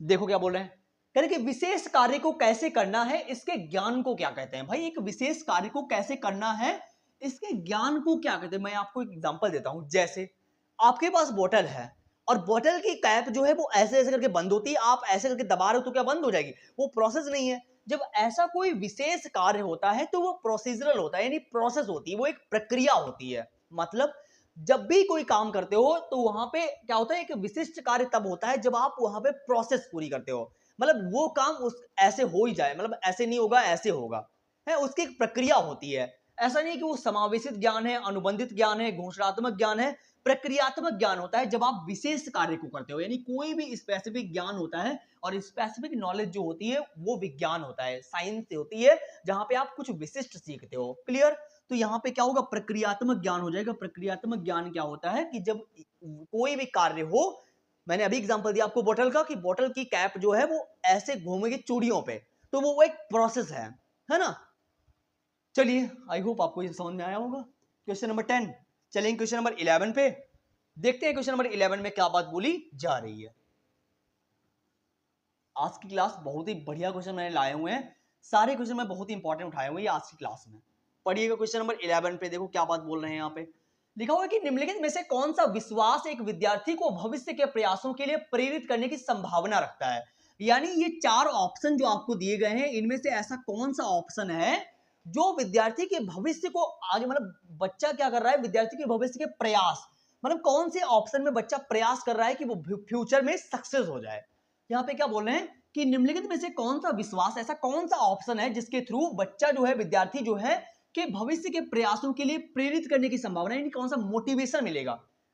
देखो क्या बोल रहे हैं, कह रहे कि विशेष कार्य को कैसे करना है इसके ज्ञान को क्या कहते हैं। भाई एक विशेष कार्य को कैसे करना है इसके ज्ञान को क्या कहते हैं। मैं आपको एक एग्जांपल देता हूं, जैसे आपके पास बोतल है और बोतल की कैप जो है वो ऐसे ऐसे करके बंद होती है, आप ऐसे करके दबा रहे हो तो क्या बंद हो जाएगी? वो प्रोसेस नहीं है। जब ऐसा कोई विशेष कार्य होता है तो वो प्रोसीजरल होता है, यानी प्रोसेस होती है, वो एक प्रक्रिया होती है। मतलब जब भी कोई काम करते हो तो वहां पे क्या होता है, एक विशिष्ट कार्य तब होता है जब आप वहां पे प्रोसेस पूरी करते हो। मतलब वो काम उस ऐसे हो ही जाए, मतलब ऐसे नहीं होगा ऐसे होगा, है उसकी एक प्रक्रिया होती है। ऐसा नहीं कि वो समावेशित ज्ञान है, अनुबंधित ज्ञान है, घोषणात्मक ज्ञान है। प्रक्रियात्मक ज्ञान होता है जब आप विशेष कार्य को करते हो, यानी कोई भी स्पेसिफिक ज्ञान होता है और स्पेसिफिक नॉलेज जो होती है वो विज्ञान होता है, साइंस से होती है, जहां पे आप कुछ विशिष्ट सीखते हो। क्लियर? तो यहाँ पे क्या होगा, प्रक्रियात्मक ज्ञान हो जाएगा। प्रक्रियात्मक ज्ञान क्या होता है कि जब कोई भी कार्य हो, मैंने अभी एग्जांपल दिया आपको बोतल का, कि बोतल की कैप जो है वो ऐसे घूमेगी चूड़ियों पे, तो वो एक प्रोसेस है ना? चलिए आई होप आपको ये समझ में आया होगा। क्वेश्चन नंबर 10, चलेंगे क्वेश्चन नंबर 11 पे, देखते हैं क्वेश्चन नंबर 11 में क्या बात बोली जा रही है। आज की क्लास बहुत ही बढ़िया क्वेश्चन मैंने लाए हुए हैं, सारे क्वेश्चन मैं बहुत ही इंपॉर्टेंट उठाए हुए हैं आज की क्लास में। पढ़िएगा क्वेश्चन नंबर 11 पे, देखो क्या बात बोल रहे हैं। यहाँ पे लिखा हुआ है कि निम्नलिखित में से कौन सा विश्वास एक विद्यार्थी को भविष्य के प्रयासों के लिए प्रेरित करने की संभावना रखता है। यानी ये 4 ऑप्शन जो आपको दिए गए हैं, इनमें से ऐसा कौन सा ऑप्शन है जो विद्यार्थी के भविष्य को आगे, मतलब बच्चा क्या कर रहा है, विद्यार्थी के भविष्य के प्रयास, मतलब कौन से ऑप्शन में बच्चा प्रयास कर रहा है कि वो फ्यूचर में सक्सेस हो जाए। यहाँ पे क्या बोल रहे हैं कि निम्नलिखित में से कौन सा विश्वास, ऐसा कौन सा ऑप्शन है जिसके थ्रू बच्चा जो है, विद्यार्थी जो है, के भविष्य के प्रयासों के लिए प्रेरित करने की संभावना, यानी कौन सा मोटिवेशन मिलेगा,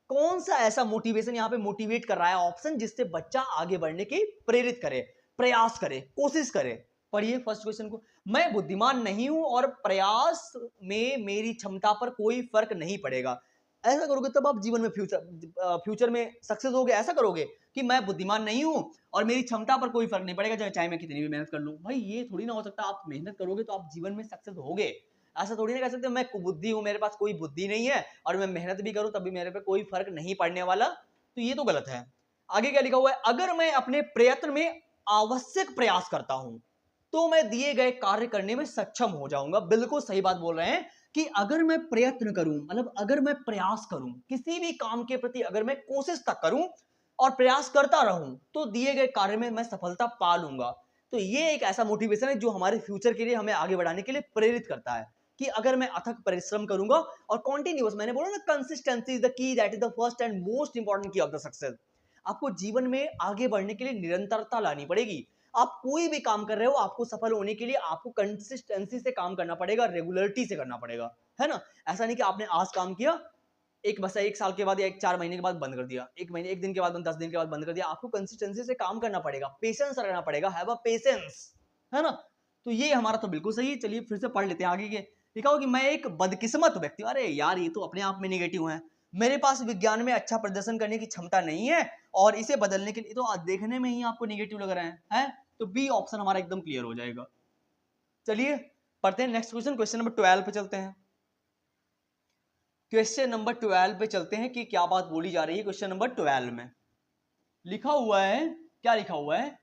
कौन सा ऐसा मोटिवेशन यहाँ पे मोटिवेट कर रहा है ऑप्शन जिससे बच्चा आगे बढ़ने की प्रेरित करे, प्रयास करे, कोशिश करे। पढ़िए फर्स्ट क्वेश्चन को, मैं बुद्धिमान नहीं हूं और प्रयास में मेरी क्षमता पर कोई फर्क नहीं पड़ेगा। ऐसा करोगे तब आप जीवन में फ्यूचर में सक्सेस होगे। ऐसा करोगे कि मैं बुद्धिमान नहीं हूं और मेरी क्षमता पर कोई फर्क नहीं पड़ेगा, चाहे मैं कितनी भी मेहनत कर लूं। भाई ये थोड़ी ना हो सकता। आप मेहनत करोगे तो आप जीवन में सक्सेस होगे। ऐसा थोड़ी ना कह सकते मैं कुबुद्धि हूं, मेरे पास कोई बुद्धि नहीं है और मैं मेहनत भी करूं तभी मेरे पे कोई फर्क नहीं पड़ने वाला, तो ये तो गलत है। आगे क्या लिखा हुआ है, अगर मैं अपने प्रयत्न में आवश्यक प्रयास करता हूं तो मैं दिए गए कार्य करने में सक्षम हो जाऊंगा। बिल्कुल सही बात बोल रहे हैं कि अगर मैं प्रयत्न करूं, मतलब अगर मैं प्रयास करूं किसी भी काम के प्रति, अगर मैं कोशिश तक करूं और प्रयास करता रहूं तो दिए गए कार्य में मैं सफलता पा लूंगा। तो ये एक ऐसा मोटिवेशन है जो हमारे फ्यूचर के लिए हमें आगे बढ़ाने के लिए प्रेरित करता है कि अगर मैं अथक परिश्रम करूंगा और कॉन्टिन्यूअस, मैंने बोला ना consistency is the key, that is the first and most important की ऑफ द सक्सेस। आपको जीवन में आगे बढ़ने के लिए निरंतरता लानी पड़ेगी। आप कोई भी काम कर रहे हो, आपको सफल होने के लिए आपको कंसिस्टेंसी से काम करना पड़ेगा, रेगुलरिटी से करना पड़ेगा, है ना। ऐसा नहीं कि आपने आज काम किया, एक बस एक साल के बाद या एक 4 महीने के बाद बंद कर दिया, एक महीने, एक दिन के बाद, 10 दिन के बाद बंद कर दिया। आपको कंसिस्टेंसी से काम करना पड़ेगा, पेशेंस रखना पड़ेगा, हैव अ पेशेंस, है ना। तो ये हमारा तो बिल्कुल सही है। चलिए फिर से पढ़ लेते हैं आगे के। लिखा हो कि मैं एक बदकिस्मत व्यक्ति, अरे यार ये तो अपने आप में नेगेटिव है। मेरे पास विज्ञान में अच्छा प्रदर्शन करने की क्षमता नहीं है और इसे बदलने के लिए, तो देखने में ही आपको नेगेटिव लग रहा है? तो बी ऑप्शन हमारा एकदम क्लियर हो जाएगा। चलिए पढ़ते हैं नेक्स्ट क्वेश्चन, क्वेश्चन नंबर 12 पे चलते हैं। क्वेश्चन नंबर 12 पे चलते हैं कि क्या बात बोली जा रही है। क्वेश्चन नंबर 12 में लिखा हुआ है, क्या लिखा हुआ है,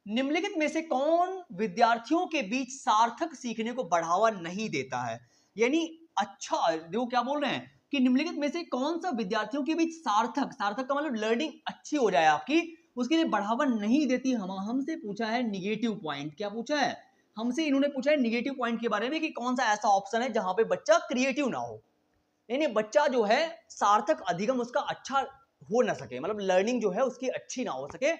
निम्नलिखित में से कौन विद्यार्थियों के बीच सार्थक सीखने को बढ़ावा नहीं देता है। यानी अच्छा, देखो क्या बोल रहे हैं कि निम्नलिखित में से कौन सा विद्यार्थियों के बीच सार्थक, सार्थक का मतलब लर्निंग अच्छी हो जाए आपकी, उसके लिए बढ़ावा नहीं देती। हमसे पूछा है निगेटिव पॉइंट, क्या पूछा है हमसे, इन्होंने पूछा है निगेटिव पॉइंट के बारे में कि कौन सा ऐसा ऑप्शन है जहां पे बच्चा क्रिएटिव ना हो, यानी बच्चा जो है सार्थक अधिगम उसका अच्छा हो ना सके, मतलब लर्निंग जो है उसकी अच्छी ना हो सके।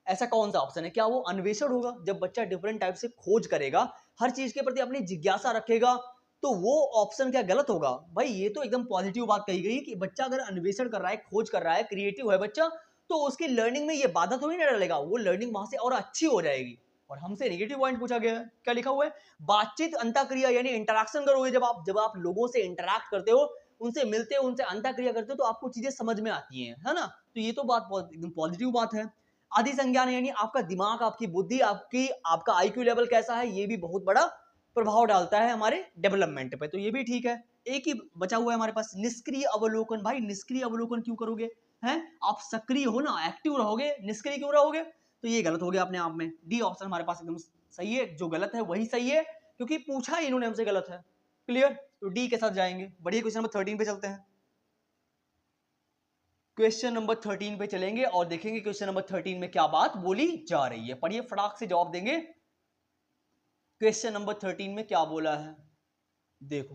ऐसा कौन सा ऑप्शन है? क्या वो अन्वेषण होगा? जब बच्चा डिफरेंट टाइप से खोज करेगा, हर चीज के प्रति अपनी जिज्ञासा रखेगा, तो वो ऑप्शन क्या गलत होगा? भाई ये तो एकदम पॉजिटिव बात कही गई कि बच्चा अगर अन्वेषण कर रहा है, खोज कर रहा है, क्रिएटिव है बच्चा, तो उसकी लर्निंग में ये बाधा तो नहीं डालेगा, वो लर्निंग वहां से और अच्छी हो जाएगी। और हमसे नेगेटिव पॉइंट पूछा गया है, क्या लिखा हुआ है, बातचीत अंतःक्रिया, यानी इंटरेक्शन करोगे, जब आप लोगों से इंटरेक्ट करते हो, उनसे मिलते हो, उनसे अंतःक्रिया करते हो, तो आपको चीजें समझ में आती हैं, है ना। तो ये तो बात एकदम पॉजिटिव बात है। आदि संज्ञान यानी आपका दिमाग, आपकी बुद्धि, आपका आईक्यू लेवल कैसा है, ये भी बहुत बड़ा प्रभाव डालता है हमारे डेवलपमेंट पे, तो ये भी ठीक है। एक ही बचा हुआ है हमारे पास, निष्क्रिय अवलोकन। भाई निष्क्रिय अवलोकन क्यों करोगे, हैं आप सक्रिय हो ना, एक्टिव रहोगे, निष्क्रिय क्यों रहोगे? तो ये गलत हो गया अपने आप में। डी ऑप्शन हमारे पास एकदम सही है, जो गलत है वही सही है क्योंकि पूछा ही इन्होंने हमसे गलत है। क्लियर, तो डी के साथ जाएंगे। बढ़िया, क्वेश्चन नंबर 13 पे चलते हैं। क्वेश्चन नंबर 13 पे चलेंगे और देखेंगे क्वेश्चन नंबर 13 में क्या बात बोली जा रही है। पढ़िए, फटाक से जवाब देंगे। क्वेश्चन नंबर 13 में क्या बोला है, देखो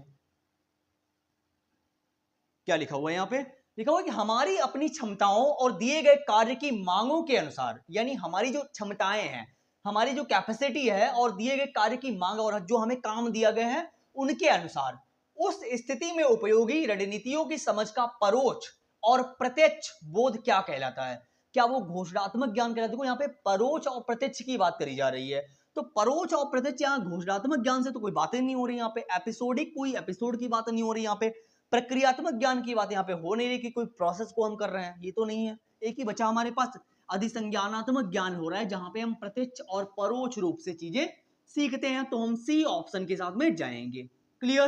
क्या लिखा हुआ है। यहां पे लिखा हुआ है कि हमारी अपनी क्षमताओं और दिए गए कार्य की मांगों के अनुसार, यानी हमारी जो क्षमताएं हैं, हमारी जो कैपेसिटी है और दिए गए कार्य की मांग और जो हमें काम दिया गया है उनके अनुसार, उस स्थिति में उपयोगी रणनीतियों की समझ का परोक्ष और प्रत्यक्ष बोध क्या कहलाता है? क्या वो घोषणात्मक ज्ञान कहलाता है? देखो यहाँ पे परोक्ष और प्रत्यक्ष की बात करी जा रही है, तो परोक्ष और प्रत्यक्ष, यहाँ घोषणात्मक ज्ञान से तो कोई बातें नहीं हो रही, यहाँ पे एपिसोडिक, कोई एपिसोड की बात नहीं हो रही, यहाँ पे प्रक्रियात्मक ज्ञान की बात यहाँ पे हो नहीं रही कि कोई प्रोसेस को हम कर रहे हैं, ये तो नहीं है। एक ही बचा हमारे पास, अधिसंज्ञानात्मक ज्ञान हो रहा है जहां पे हम प्रत्यक्ष और परोक्ष रूप से चीजें सीखते हैं, तो हम सी ऑप्शन के साथ में जाएंगे। क्लियर,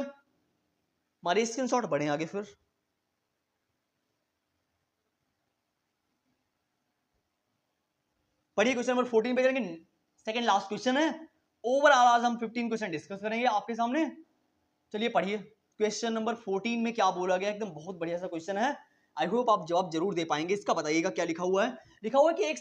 हमारे स्क्रीनशॉट बढ़े आगे फिर। पढ़िए क्वेश्चन नंबर 14 पे करेंगे, सेकंड लास्ट क्वेश्चन है। ओवरऑल आज हम 15 क्वेश्चन डिस्कस करेंगे आपके सामने। चलिए पढ़िए, क्वेश्चन नंबर 14 में क्या बोला गया, एकदम बहुत बढ़िया सा क्वेश्चन है। आई होप आप जवाब जरूर दे पाएंगे इसका। बताइएगा क्या लिखा हुआ है। लिखा हुआ है कि एक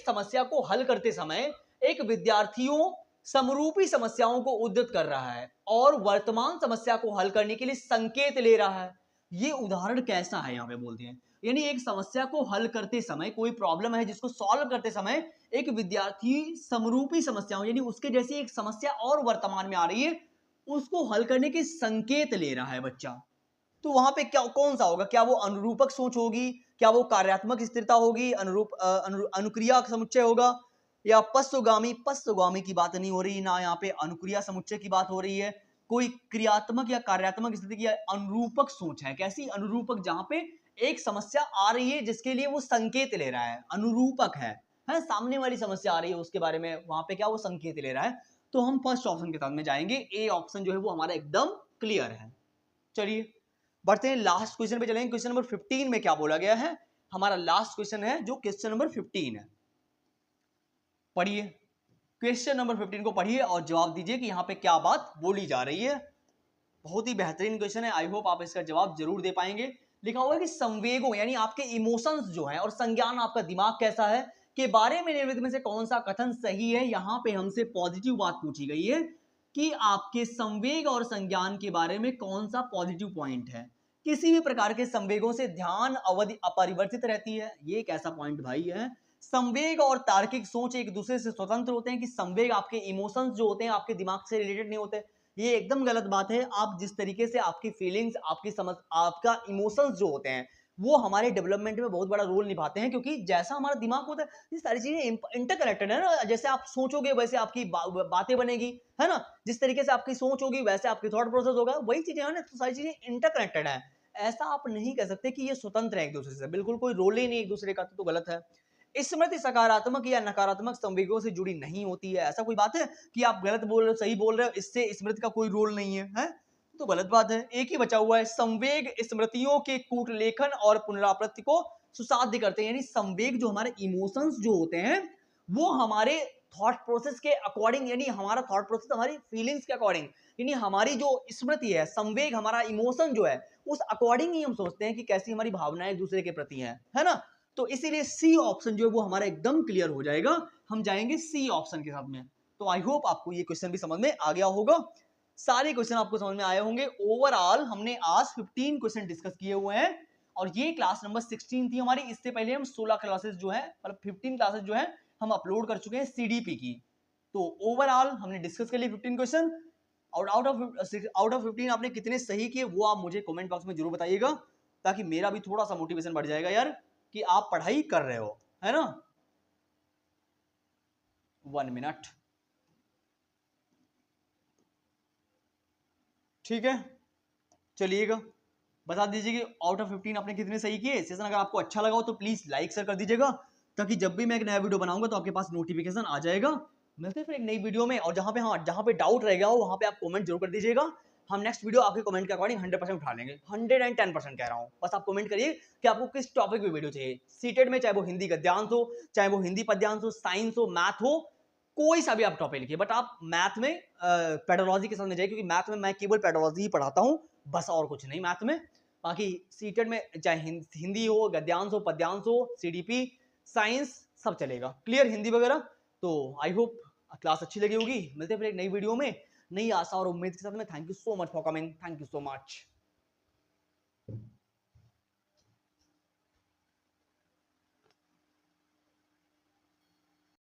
समस्या को हल करते समय एक विद्यार्थियों समरूपी समस्याओं को उद्धृत कर रहा है और वर्तमान समस्या को हल करने के लिए संकेत ले रहा है। ये उदाहरण कैसा है, यहाँ पे बोलते हैं, यानी एक समस्या को हल करते समय, कोई प्रॉब्लम है जिसको सॉल्व करते समय एक विद्यार्थी समरूपी समस्याओं, यानी उसके जैसी एक समस्या और वर्तमान में आ रही है, उसको हल करने के संकेत ले रहा है बच्चा। तो वहां पे क्या, कौन सा होगा? क्या वो अनुरूपक सोच होगी, क्या वो कार्यात्मक स्थिरता होगी, अनुक्रिया समुच्चय होगा, या पश्चगामी की बात नहीं हो रही ना, यहाँ पे अनुक्रिया समुच्चय की बात हो रही है। कोई क्रियात्मक या कार्यात्मक स्थिति की अनुरूपक सोच है। कैसी अनुरूपक? जहां पे एक समस्या आ रही है जिसके लिए वो संकेत ले रहा है, अनुरूपक है सामने वाली समस्या आ रही है उसके बारे में, वहां पे क्या वो संकेत ले रहा है। तो हम फर्स्ट ऑप्शन के साथ में जाएंगे, ए ऑप्शन जो है वो हमारा एकदम क्लियर है। चलिए बढ़ते हैं लास्ट क्वेश्चन पे चलेंगे। क्वेश्चन नंबर 15 में क्या बोला गया है, हमारा लास्ट क्वेश्चन है जो क्वेश्चन नंबर 15 है। पढ़िए क्वेश्चन नंबर 15 को पढ़िए और जवाब दीजिए कि यहाँ पे क्या बात बोली जा रही है। बहुत ही बेहतरीन क्वेश्चन है, आई होप आप इसका जवाब जरूर दे पाएंगे। लिखा हुआ है कि संवेगों यानी आपके इमोशंस जो है और संज्ञान आपका दिमाग कैसा है के बारे में निम्नलिखित में से कौन सा कथन सही है। यहाँ पे हमसे पॉजिटिव बात पूछी गई है कि आपके संवेग और संज्ञान के बारे में कौन सा पॉजिटिव पॉइंट है। किसी भी प्रकार के संवेगों से ध्यान अवधि अपरिवर्तित रहती है, ये एक ऐसा पॉइंट भाई है। संवेग और तार्किक सोच एक दूसरे से स्वतंत्र होते हैं, कि संवेग आपके इमोशंस जो होते हैं आपके दिमाग से रिलेटेड नहीं होते, ये एकदम गलत बात है। आप जिस तरीके से आपकी फीलिंग्स, आपकी समझ, आपका इमोशंस जो होते हैं वो हमारे डेवलपमेंट में बहुत बड़ा रोल निभाते हैं, क्योंकि जैसा हमारा दिमाग होता है ये सारी चीजें इंटरकनेक्टेड है ना। जैसे आप सोचोगे वैसे आपकी बातें बनेगी, है ना। जिस तरीके से आपकी सोच होगी वैसे आपकी थॉट प्रोसेस होगा, वही चीजें है ना। तो सारी चीजें इंटरकनेक्टेड है। ऐसा आप नहीं कह सकते कि ये स्वतंत्र है एक दूसरे से, बिल्कुल कोई रोल ही नहीं एक दूसरे का, तो गलत है। स्मृति सकारात्मक या नकारात्मक संवेगों से जुड़ी नहीं होती है। ऐसा कोई बात है कि आप गलत बोल रहे हो सही बोल रहे हो, इससे स्मृति का कोई रोल नहीं है, है? तो गलत बात है। एक ही बचा हुआ है, संवेग स्मृतियों के कूटलेखन और पुनरावृत्ति को सुसाध्य करते हैं। यानी संवेग जो हमारे इमोशंस जो होते हैं वो हमारे थॉट प्रोसेस के अकॉर्डिंग, यानी हमारा थॉट प्रोसेस हमारी फीलिंग्स के अकॉर्डिंग, यानी हमारी जो स्मृति है, संवेग हमारा इमोशन जो है उस अकॉर्डिंग ही हम सोचते हैं कि कैसी हमारी भावनाएं एक दूसरे के प्रति हैं, है ना। तो इसीलिए सी ऑप्शन जो है वो हमारा एकदम क्लियर हो जाएगा। हम जाएंगे सी ऑप्शन के साथ में। तो आई होप आपको ये क्वेश्चन भी समझ में आ गया होगा, सारे क्वेश्चन आपको समझ में आए होंगे। ओवरऑल हमने आज 15 क्वेश्चन डिस्कस किए हुए हैं और ये क्लास नंबर 16 थी हमारी। इससे पहले हम 16 क्लासेस जो है, मतलब 15 क्लासेस जो है हम अपलोड कर चुके हैं सीडीपी की। तो ओवरऑल हमने डिस्कस कर लिए 15 क्वेश्चन और आउट ऑफ 15 आपने कितने सही किए वो आप मुझे कमेंट बॉक्स में जरूर बताइएगा, ताकि मेरा भी थोड़ा सा मोटिवेशन बढ़ जाएगा यार कि आप पढ़ाई कर रहे हो, है ना। 1 मिनट, ठीक है। चलिएगा बता दीजिए कि आउट ऑफ 15 आपने कितने सही किए। सेशन अगर आपको अच्छा लगा हो तो प्लीज लाइक शेयर कर दीजिएगा, ताकि जब भी मैं एक नया वीडियो बनाऊंगा तो आपके पास नोटिफिकेशन आ जाएगा। मिलते हैं फिर एक नई वीडियो में। और जहां पे डाउट रह गया हो वहां पे आप कमेंट जरूर कर दीजिएगा। हम नेक्स्ट वीडियो आपके कमेंट के अकॉर्डिंग 100% उठा लेंगे, 110% कह रहा हूं। बस आप कमेंट करिए कि आपको किस टॉपिक पे वीडियो चाहिए। सीटेट में चाहे वो हिंदी गद्यांश हो, चाहे वो हिंदी पद्यांश हो, साइंस हो, मैथ हो, कोई सा भी आप टॉपिक लिखिए। बट आप मैथ में पेडोलॉजी के साथ में जाइए, क्योंकि मैथ में मैं केवल पेडोलॉजी ही पढ़ाता हूँ, बस और कुछ नहीं मैथ में। बाकी सीटेट में चाहे हिंदी हो, गद्यांश हो, पद्यांश हो, सीडीपी, साइंस, सब चलेगा। क्लियर हिंदी वगैरह। तो आई होप क्लास अच्छी लगी होगी। मिलते हैं फिर एक नई वीडियो में नई आशा और उम्मीद के साथ में। Thank you so much for coming, thank you so much.